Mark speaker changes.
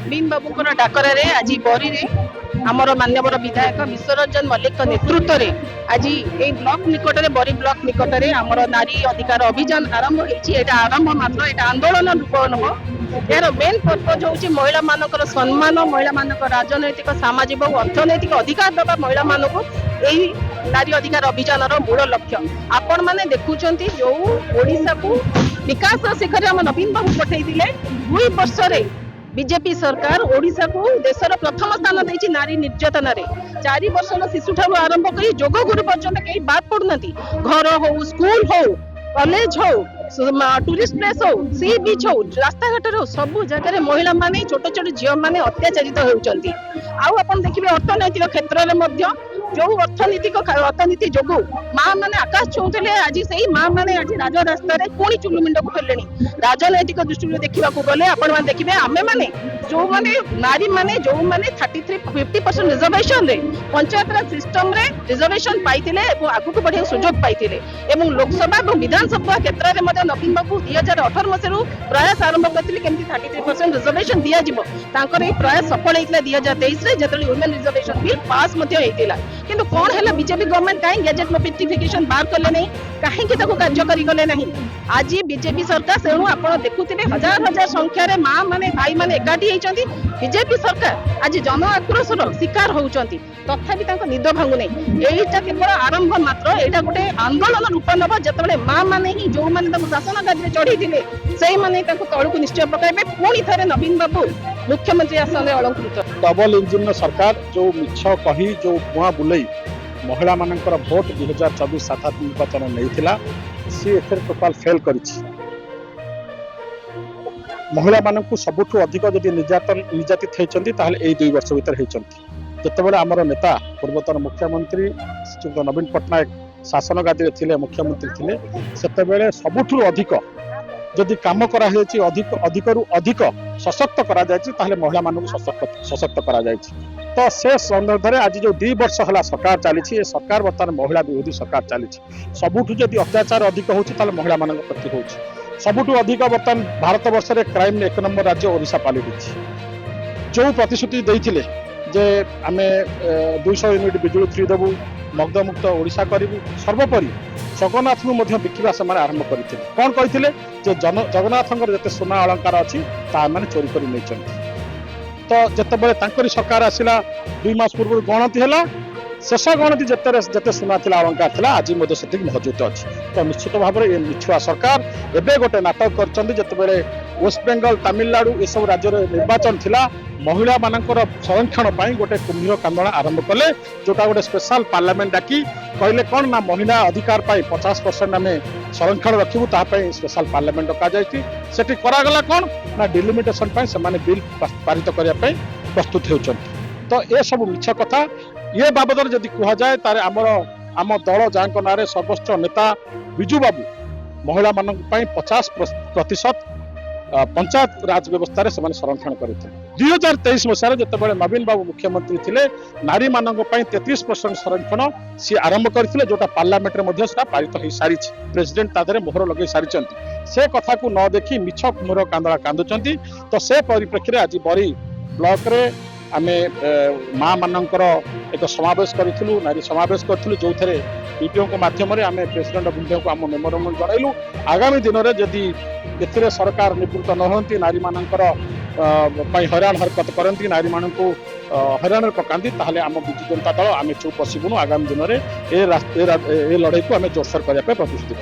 Speaker 1: भीम बाबू डाकर आज बरी आमर मान्यवर विधायक विश्वरंजन मल्लिक नेतृत्व में आज ये ब्लॉक निकट में बरी ब्लॉक निकट में आमर नारी अधिकार अभियान आरंभ होती आरंभ मात्र यहाँ आंदोलन रूप नब यार मेन पर्पज हूँ महिला मान सम्मान महिला मान राजनैतिक सामाजिक और अर्थनैतिक अधिकार दबा महिला मान यही नारी अधिकार अभियान मूल लक्ष्य आपण मैंने देखुं जो ओडिशा को विकास शिखर आम नवीन बाबू पठे 2 वर्ष बीजेपी सरकार ओडिशा को देशर प्रथम स्थान देती नारी निर्यातना 4 वर्षर शिशु ठार आरंभ कर जोग गुरु पर्यंत कहीं बात पड़ना घर हो स्कूल हो कॉलेज हो टूरिस्ट प्लेस हो सी बीच हो रास्ता घाट हो सब जगह महिला माने छोट छोट झील मैंने अत्याचारित होती आपन देखिए अर्थनैतिक क्षेत्र में जो अर्थनीति जोगु माँ मैंने आकाश छुले आज से माँ मैंने आज राज रास्तार पुणी चुलुमिंड को फेले राजनैतिक दृष्टि देखा गले आपण देखिए आम मैंने जो मैंने नारी मैंने जो मैंने 33-50% रिजर्वेशन पंचायत राज सिस्टम रे रिजर्वेशन पाई आगू बढ़िया सुजोग पाई लोकसभा और विधानसभा क्षेत्र में नवीन बाबू 2018 मसीह प्रयास आरंभ करते केमती 33% रिजर्वेशन दिज्व प्रयास सफल होता 2023 जो ह्यूमन रिजर्वेशन बिल पास होता किंतु कौन है बीजेपी गवर्नमेंट कहीं गैजेट नोटिफिकेशन बाहर कले नहीं कहीं कार्यकारी कले नहीं आज बीजेपी सरकार से आप देखुए हजार हजार संख्यार माँ मैंने भाई मैंने एकाठी होती बीजेपी सरकार आज जन आक्रोशर शिकार होती तथापि निद भांगु नहीं यहीटा केवल आरंभ मात्र यहाँ गोटे आंदोलन रूप नब जो माँ मैंने ही जो मैंने शासन गादी चढ़ी से तलू निश्चय पकाइबे पुणी थे नवीन बाबू मुख्यमंत्री आसन अलंकृत
Speaker 2: डबल इंजिन सरकार जो मिछ कही जो बुआ बुलई महिला मानकर भोट 2024 साधारण निर्वाचन नहीं सी टोटाल फेल कर महिला मानक सबुठ अधिक जदि निर्यातित होती 2 वर्ष भर होते आमर नेता पूर्वतन मुख्यमंत्री श्री नवीन पट्टनायक शासन गादी थे मुख्यमंत्री थे से सबुठ अधिक जदि कम कराई अधिक अधिकरू अधिक सशक्त करा जाए महिला मानक सशक्त करा जाए तो से संदर्भ में आज जो 2 वर्ष है सरकार चली सरकार बर्तमान महिला विरोधी सरकार चली सबुठ जदि अत्याचार अधिक होता महिला मान प्रति हो सबुठ अधिक बर्तमान भारत वर्ष में क्राइम 1 नंबर राज्य ओडिशा पाली जो प्रतिश्रुति देते जे आम 200 यूनिट बिजुली फ्री देवु मग्धमुक्त ओडिशा करूँ सर्वोपरि जगन्नाथ बिकिबा से आरंभ करते कौन कहते जगन्नाथ जिते सोना अलंकार अच्छी मैंने चोरी कर नहीं तो जिते सरकार आसला 2 मास पूर्व गणति है शेष गणति जिते सोना था अलंकार था आज से मौजूद अच्छी तो निश्चित भाव में ये मिछुआ सरकार एवं गोटे नाटक करते वेस्ट बेंगल तमिलनाडु ये सब राज्य निर्वाचन थिला महिला मानकर संरक्षण पर गोटे कुंभीर कांदोलन आरंभ कले जोटा गोटे स्पेशल पार्लियामेंट डाकी कहले कौन ना महिला अधिकार 50% आम संरक्षण रखू स्पेशल पार्लियामेंट डक जाठी करागला कौन ना डिलिमिटेशन से बिल पारित करने प्रस्तुत होती तो ये सब मिछ कथा ये बाबद जदि कह जाए तारे आम दल जहाँ ना सर्वोच्च नेता विजु बाबू महिला मान 50% पंचायत राज व्यवस्था से संरक्षण करते 2023 मसीह जो नवीन बाबू मुख्यमंत्री थे नारी मान 33% संरक्षण सी आरंभ करते जोटा पार्लियामेंट में पारित हो सारी प्रेसिडेंट तादे मोहर लगे सारी से कथा को न देखी मिछ मोहर कांदला कांदुंट तो से परिप्रेक्षी आज बरी ब्लॉक रे आमे माँ मानकर एक समावेश करूँ नारी समावेश करूँ जो थे वीडियो को माध्यम आम प्रेसिडेंट ऑफ इंडिया को आम मेमोरेंडम जनइलु आगामी दिन में जदि ए सरकार निवृत्त न होती नारी मानकर हैरान हरकत करती नारी मान को हैरान पकाती ताहले आम विजु जनता दल आम चुप बसबुनु आगामी दिन में ए लड़ाई को आम जोरसोर करने प्रतिश्रुति।